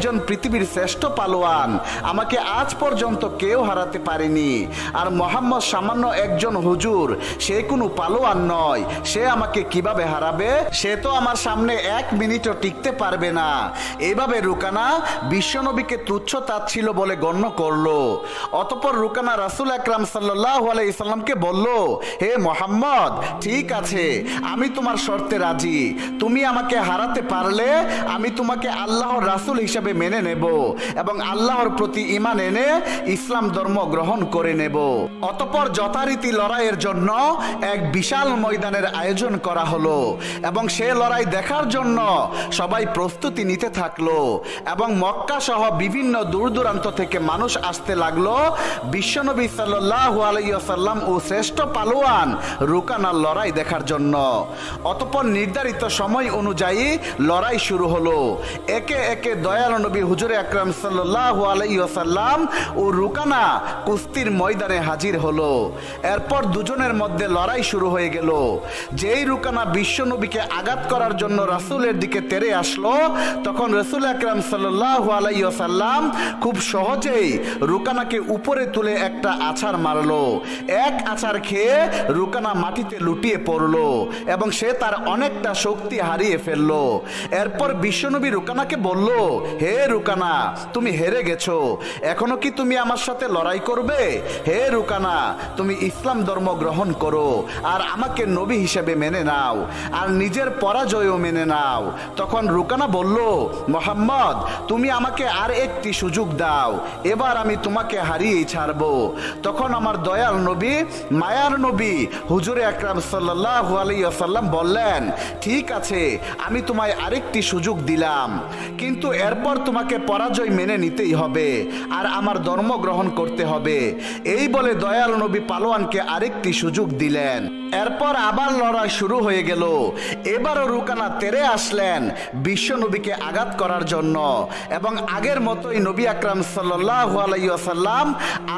একজন পৃথিবীর শ্রেষ্ঠ পালোয়ান, আমাকে আজ পর্যন্ত কেউ হারাতে পারেনি। আর মোহাম্মদ সামান্য একজন হুজুর, সে কোনো পালোয়ান নয়, সে আমাকে কিভাবে হারাবে? সে তো আমার সামনে 1 মিনিটও টিকতে পারবে না। এইভাবে রুকানা বিশ্বনবীকে তুচ্ছ তাচ্ছিল বলে গণ্য করলো। অতঃপর রুকানা রাসূল আকরাম সাল্লাল্লাহু আলাইহি সাল্লামকে বলল, হে মোহাম্মদ, ঠিক আছে, আমি তোমার শর্তে রাজি। তুমি আমাকে হারাতে পারলে আমি তোমাকে আল্লাহর রাসূল হিসেবে মেনে নেব এবং আল্লাহর প্রতি ঈমান এনে ইসলাম ধর্ম গ্রহণ করে নেব। অতঃপর যথারীতি লড়াইয়ের জন্য এক বিশাল ময়দানের আয়োজন করা হলো এবং সে লড়াই দেখার জন্য সবাই প্রস্তুতি নিতে থাকলো এবং মক্কা সহ বিভিন্ন দূর দূরান্ত থেকে মানুষ আসতে লাগলো বিশ্বনবী সাল্লাল্লাহু আলাইহি ওয়াসাল্লাম ও শ্রেষ্ঠ পালোয়ান রুকানার লড়াই দেখার জন্য। অতঃপর নির্ধারিত সময় অনুযায়ী লড়াই শুরু হলো। একে একে দয়াল নবী হুজুরে আকরাম সাল্লাল্লাহু আলাইহি ওয়াসাল্লাম ও রুকানা কুস্তির ময়দানে হাজির হলো। এরপর দুজনের মধ্যে লড়াই শুরু হয়ে গেল। যেই রুকানা বিশ্বনবীকে আঘাত করার জন্য রাসূলের দিকে তেড়ে আসলো, তখন রাসূল আকরাম সাল্লাল্লাহু আলাইহি ওয়াসাল্লাম খুব সহজেই রুকানাকে উপরে তুলে একটা আছাড় মারলো। এক আছাড় খেয়ে রুকানা মাটিতে লুটিয়ে পড়লো এবং সে তার অনেকটা শক্তি হারিয়ে ফেললো। এরপর বিশ্বনবী রুকানাকে বলল, হে রুকানা, তুমি হেরে গেছো, এখনো কি তুমি আমার সাথে লড়াই করবে? হে রুকানা, তুমি ইসলাম ধর্ম গ্রহণ করো আর আমাকে নবী হিসেবে মেনে নাও আর নিজের পরাজয়ও মেনে নাও। তখন রুকানা বলল, মোহাম্মদ, তুমি আমাকে আর একটি সুযোগ দাও, এবার আমি তোমাকে হারিয়েই ছাড়বো। তখন আমার দয়াল নবী, মায়ার নবী হুজুরে আকরাম সাল্লাল্লাহু আলাইহি ওয়াসাল্লাম বললেন, ঠিক আছে, আমি তোমায় আরেকটি সুযোগ দিলাম, কিন্তু এরপর তোমাকে পরাজয় মেনে নিতেই হবে আর আমার ধর্ম গ্রহণ করতে হবে। এই বলে দয়াল নবী পালোয়ানকে আরেকটি সুযোগ দিলেন। এরপর আবার লড়াই শুরু হয়ে গেল। এবারও রুকানা তেড়ে আসলেন বিশ্ব নবীকে আঘাত করার জন্য এবং আগের মতোই নবী আকরাম সাল্লাল্লাহু আলাইহি ওয়াসাল্লাম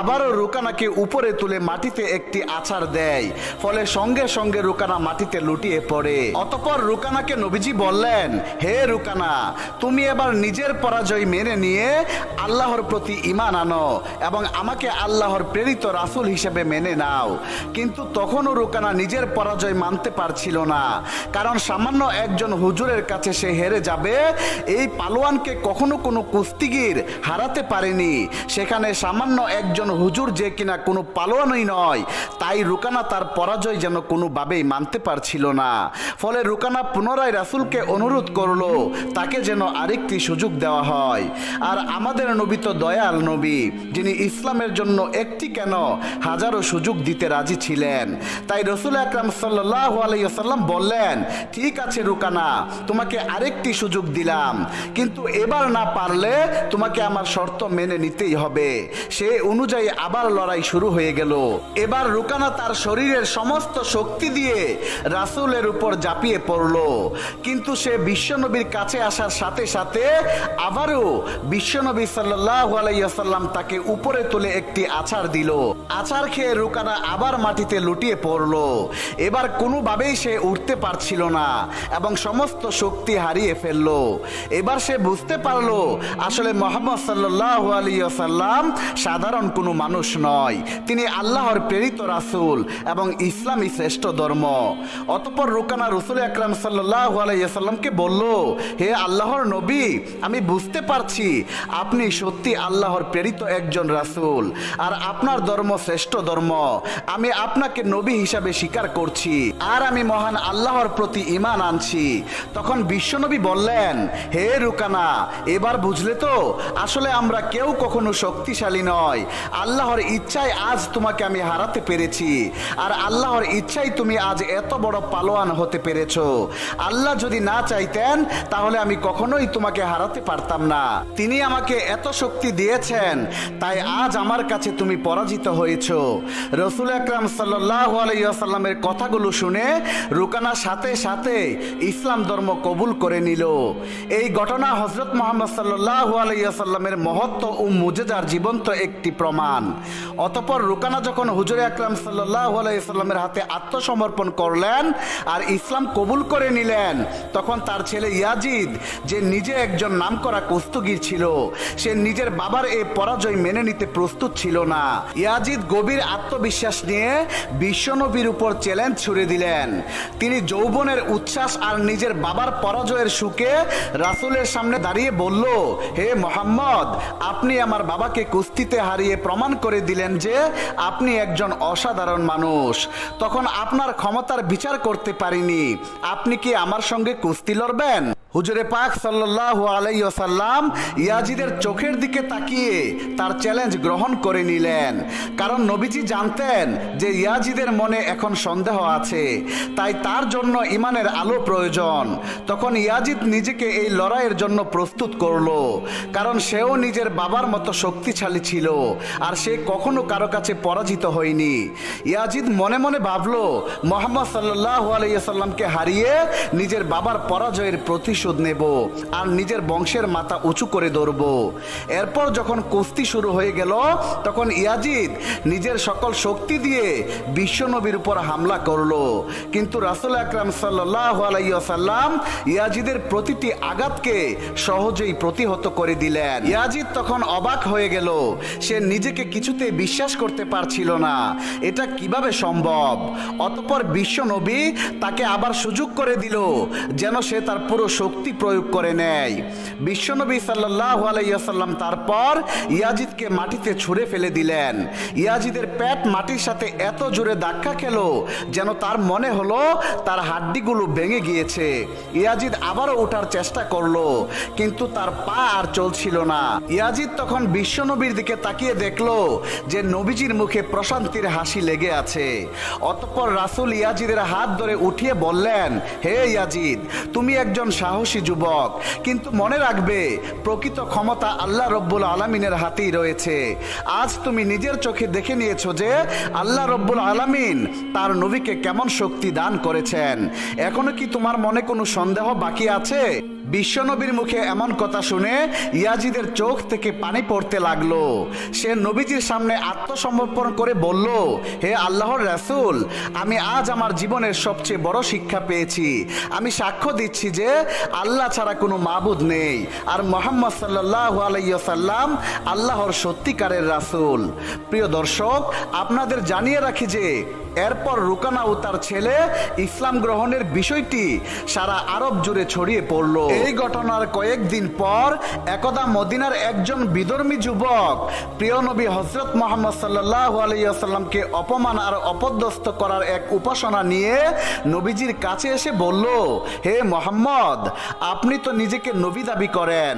আবারও রুকানাকে উপরে তুলে মাটিতে একটি আছাড় দেয়। ফলে সঙ্গে সঙ্গে রুকানা মাটিতে লুটিয়ে পড়ে। অতঃপর রুকানাকে নবীজি বললেন, হে রুকানা, তুমি এবার নিজের পরাজয় মেনে নিয়ে আল্লাহর প্রতি ঈমান আনো এবং আমাকে আল্লাহর প্রেরিত রাসূল হিসেবে মেনে নাও। কিন্তু তখনও রুকানা নিজের পরাজয় মানতে পারছিল না, কারণ সামান্য একজন হুজুরের কাছে সে হেরে যাবে এই পালোয়ানকে কখনো কোনো কুস্তিগির হারাতে পারেনি, সেখানে সামান্য একজন হুজুর যে কিনা কোনো পালোয়ানই নয়। তাই রুকানা তার পরাজয় যেন কোনোভাবেই মানতে পারছিল না। ফলে রুকানা পুনরায় রাসূলকে অনুরোধ করলো তাকে যেন আরেকটি সুযোগ দেওয়া হয়। আর আমাদের নবী তো দয়াল নবী, যিনি ইসলামের জন্য একটি কেন হাজারো সুযোগ দিতে রাজি ছিলেন। তাই রাসূল আকরাম সাল্লাল্লাহু আলাইহি ওয়াসাল্লাম বললেন, ঠিক আছে রুকানা, তোমাকে আরেকটি সুযোগ দিলাম, কিন্তু এবার না পারলে তোমাকে আমার শর্ত মেনে নিতেই হবে। সে অনুযায়ী আবার লড়াই শুরু হয়ে গেল। এবার রুকানা তার শরীরের সমস্ত শক্তি দিয়ে রাসূলের উপর ঝাঁপিয়ে পড়ল, কিন্তু সে বিশ্বনবীর কাছে আসার সাথে সাথে আবারও বিশ্বনবী সাল্লাল্লাহু আলাইহি ওয়াসাল্লাম তাকে উপরে তুলে একটি আছাড় দিল। আছাড় খেয়ে রুকানা আবার মাটিতে লুটিয়ে পড়ল। এবার কোনোভাবেই সে উঠতে পারছিল না এবং সমস্ত শক্তি হারিয়ে ফেলল। এবার সে বুঝতে পারলো আসলে মুহাম্মদ সাল্লাল্লাহু আলাইহি ওয়াসাল্লাম সাধারণ কোনো মানুষ নয়, তিনি আল্লাহর প্রেরিত রাসূল এবং ইসলামই শ্রেষ্ঠ ধর্ম। অতঃপর রুকানা রাসূল আকরাম সাল্লাল্লাহু আলাইহি ওয়াসাল্লামকে বলল, হে আল্লাহর নবী, আমি বুঝতে পারছি আপনি সত্যি আল্লাহর প্রেরিত একজন রাসূল আর আপনার ধর্ম শ্রেষ্ঠ ধর্ম। আমি আপনাকে নবী হিসাবে স্বীকার করছি আর আমি মহান আল্লাহর প্রতি ঈমান আনছি। তখন বিশ্বনবী বললেন, হে রুকানা, এবার বুঝলে তো আসলে আমরা কেউ কখনো শক্তিশালী নয়। আল্লাহর ইচ্ছায় আজ তোমাকে আমি হারাতে পেরেছি আর আল্লাহর ইচ্ছায় তুমি আজ এত বড় পালোয়ান হতে পেরেছো। আল্লাহ যদি না চাইতেন তাহলে আমি কখনোই তোমাকে হারাতে পারতাম না। তিনি আমাকে এত শক্তি দিয়েছেন, তাই আজ আমার কাছে তুমি পরাজিত হয়েছো। রাসূল আকরাম সাল্লাল্লাহু আলাইহি ওয়াসাল্লামের কথাগুলো শুনে রুকানা সাথে সাথে ইসলাম ধর্ম কবুল করে নিল। এই ঘটনা হযরত মুহাম্মদ সাল্লাল্লাহু আলাইহি ওয়াসাল্লামের মহত্ব ও মুজিজার জীবন্ত একটি প্রমাণ। অতঃপর রুকানা যখন হুজুরে আকরাম সাল্লাল্লাহু আলাইহি ওয়াসাল্লামের হাতে আত্মসমর্পণ করলেন আর ইসলাম কবুল করে নিলেন, তখন তার ছেলে ইয়াজিদ, যে নিজে একজন নামকরা করা কুস্তিগীর ছিল। সে নিজের বাবার এই পরাজয় মেনে নিতে প্রস্তুত ছিল না। ইয়াজিদ গভীর আত্মবিশ্বাস নিয়ে বিশ্বনবীর উপর চ্যালেঞ্জ ছুড়ে দিলেন। তিনি যৌবনের উচ্ছ্বাস আর নিজের বাবার পরাজয়ের সুখে রাসূলের সামনে দাঁড়িয়ে বলল, হে মুহাম্মদ, আপনি আমার বাবাকে কুস্তিতে হারিয়ে প্রমাণ করে দিলেন যে আপনি একজন অসাধারণ মানুষ। তখন আপনার ক্ষমতার বিচার করতে পারিনি। আপনি কি আমার সঙ্গে কুস্তি লড়বেন? হুজুরে পাক সাল্লাল্লাহু আলাইহি ওয়াসাল্লাম ইয়াজিদের চোখের দিকে তাকিয়ে তার চ্যালেঞ্জ গ্রহণ করে নিলেন। কারণ নবীজি জানতেন যে ইয়াজিদের মনে এখন সন্দেহ আছে, তাই তার জন্য ইমানের আলো প্রয়োজন। তখন ইয়াজিদ নিজেকে এই লড়াইয়ের জন্য প্রস্তুত করলো, কারণ সেও নিজের বাবার মতো শক্তিশালী ছিল আর সে কখনো কারো কাছে পরাজিত হয়নি। ইয়াজিদ মনে মনে ভাবলো, মুহাম্মদ সাল্লাল্লাহু আলাইহি ওয়াসাল্লামকে হারিয়ে নিজের বাবার পরাজয়ের প্রতিশোধ নেব আর নিজের বংশের মাথা উঁচু করে ধরব। এরপর যখন কুস্তি শুরু হয়ে গেল, তখন ইয়াজিদ নিজের সকল শক্তি দিয়ে বিশ্বনবীর উপর হামলা করলো। কিন্তু রাসূল আকরাম সাল্লাল্লাহু আলাইহি ওয়াসাল্লাম ইয়াজিদের প্রতিটি আঘাতকে সহজেই প্রতিহত করে দিলেন। ইয়াজিদ তখন অবাক হয়ে গেল। সে নিজেকে কিছুতে বিশ্বাস করতে পারছিল না, এটা কিভাবে সম্ভব। অতঃপর বিশ্বনবী তাকে আবার সুযোগ করে দিল যেন সে তার পুরো শক্তি প্রয়োগ করে নেয়। বিশ্বনবী সাল্লাল্লাহু আলাইহি ওয়াসাল্লাম তারপর ইয়াজিদকে মাটিতে ছুঁড়ে ফেলে দিলেন। ইয়াজিদের পেট মাটির সাথে এত জোরে ধাক্কা খেল যেন তার মনে হলো তার হাড্ডিগুলো ভেঙে গিয়েছে। ইয়াজিদ আবারও ওঠার চেষ্টা করলো, কিন্তু তার পা আর চলছিল না। ইয়াজিদ তখন বিশ্বনবীর দিকে তাকিয়ে দেখলো যে নবীজির মুখে প্রশান্তির হাসি লেগে আছে। অতঃপর রাসূল ইয়াজিদের হাত ধরে উঠিয়ে বললেন, হে ইয়াজিদ, তুমি একজন সাহসী যুবক, কিন্তু মনে রাখবে প্রকৃত ক্ষমতা আল্লাহ রব্বুল আলামিনের হাতেই রয়েছে। আজ তুমি নিজের চোখে দেখে নিয়েছো যে আল্লাহ রব্বুল আলামিন তার নবীকে কেমন শক্তি দান করেছেন। এখনো কি তোমার মনে কোনো সন্দেহ বাকি আছে? বিশ্বনবীর মুখে এমন কথা শুনে ইয়াজিদের চোখ থেকে পানি পড়তে লাগলো। সে নবীজির সামনে আত্মসমর্পণ করে বলল, হে আল্লাহর রাসূল, আমি আজ আমার জীবনের সবচেয়ে বড় শিক্ষা পেয়েছি। আমি সাক্ষ্য দিচ্ছি যে আল্লাহ ছাড়া কোনো মাবুদ নেই আর মুহাম্মদ সাল্লাল্লাহু আলাইহি ওয়াসাল্লাম আল্লাহর সত্যিকারের রাসূল। প্রিয় দর্শক, আপনাদের জানিয়ে রাখি যে এরপর রুকানা ও তার ছেলে ইসলাম গ্রহণের বিষয়টি সারা আরব জুড়ে ছড়িয়ে পড়ল। এই ঘটনার কয়েকদিন পর একদা মদিনার একজন বিধর্মী যুবক প্রিয় নবী হযরত মুহাম্মদ সাল্লাল্লাহু আলাইহি ওয়াসাল্লামকে অপমান আর অপদস্থ করার এক উপাসনা নিয়ে নবীজির কাছে এসে বলল, হে মুহাম্মদ, আপনি তো নিজেকে নবী দাবি করেন,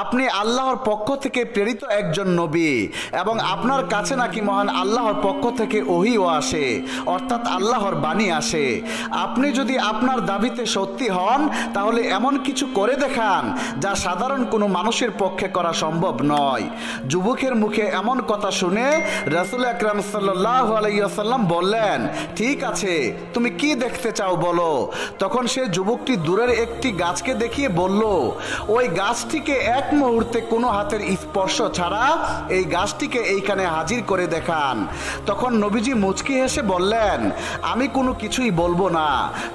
আপনি আল্লাহর পক্ষ থেকে প্রেরিত একজন নবী এবং আপনার কাছে নাকি মহান আল্লাহর পক্ষ থেকে ওহীও আসে, অর্থাৎ আল্লাহর বাণী আসে। আপনি যদি আপনার দাবিতে সত্যি হন তাহলে এমন কিছু করে দেখান যা সাধারণ কোনো মানুষের পক্ষে করা সম্ভব নয়। যুবকের মুখে এমন কথা শুনে রাসূল আকরাম সাল্লাল্লাহু আলাইহি ওয়াসাল্লাম বললেন, ঠিক আছে, তুমি কি দেখতে চাও বলো। তখন সে যুবকটি দূরের একটি গাছকে দেখিয়ে বলল, ওই গাছটিকে এক মুহূর্তে কোনো হাতের স্পর্শ ছাড়া এই গাছটিকে এইখানে হাজির করে দেখান। তখন নবীজি মুচকি হেসে বললেন, আমি কোনো কিছুই বলবো না,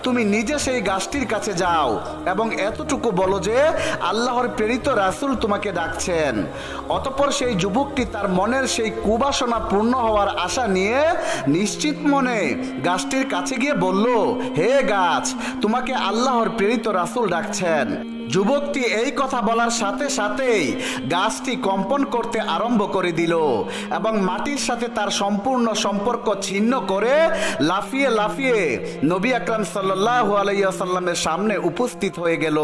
তুমি নিজে সেই গাছটির কাছে যাও এবং এতটুকু বলো যে আল্লাহর প্রেরিত রাসূল তোমাকে ডাকছেন। অতঃপর সেই যুবকটি তার মনের সেই কুবাসনা পূর্ণ হওয়ার আশা নিয়ে নিশ্চিত মনে গাছটির কাছে গিয়ে বলল, হে গাছ, তোমাকে আল্লাহর প্রেরিত রাসূল ডাকছেন। যুবকটি এই কথা বলার সাথে সাথেই গাছটি কম্পন করতে আরম্ভ করে দিল এবং মাটির সাথে তার সম্পূর্ণ সম্পর্ক ছিন্ন করে লাফিয়ে লাফিয়ে নবী আকরাম সাল্লাল্লাহু আলাইহি ওয়াসাল্লামের সামনে উপস্থিত হয়ে গেল।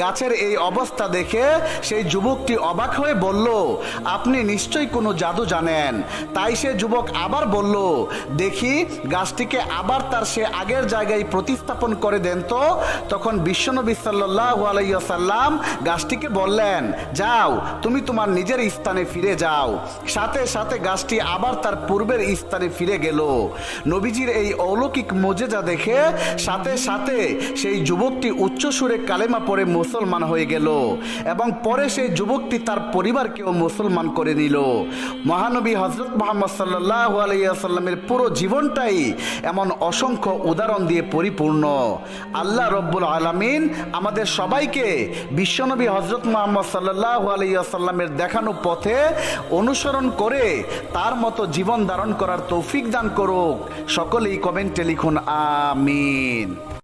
গাছের এই অবস্থা দেখে সেই যুবকটি অবাক হয়ে বলল, আপনি নিশ্চয়ই কোনো জাদু জানেন। তাই সে যুবক আবার বলল, দেখি গাছটিকে আবার তার সে আগের জায়গায় প্রতিস্থাপন করে দেন তো। তখন বিশ্বনবী সাল্লাল্লাহু আলাইহি ওয়াসাল্লাম গাছটিকে বললেন, যাও, তুমি তোমার নিজের স্থানে ফিরে যাও। সাথে সাথে গাছটি আবার তার পূর্বের স্থানে ফিরে গেল। নবীজির এই অলৌকিক মুজিজা দেখে সাথে সাথে সেই যুবকটি উচ্চ সুরে কালেমা পড়ে মুসলমান হয়ে গেল এবং পরে সেই যুবকটি তার পরিবারকেও মুসলমান করে নিল। মহানবী হযরত মুহাম্মদ সাল্লাল্লাহু আলাইহি ওয়াসাল্লামের পুরো জীবনটাই এমন অসংখ্য উদাহরণ দিয়ে পরিপূর্ণ। আল্লাহ রব্বুল আলামিন আমাদের সবাইকে সবাইকে বিশ্বনবী হযরত মুহাম্মদ সাল্লাল্লাহু আলাইহি ওয়াসাল্লামের দেখানো পথে অনুসরণ করে তার মতো জীবন ধারণ করার তৌফিক দান করুক। সকলেই কমেন্টে লিখুন আমিন।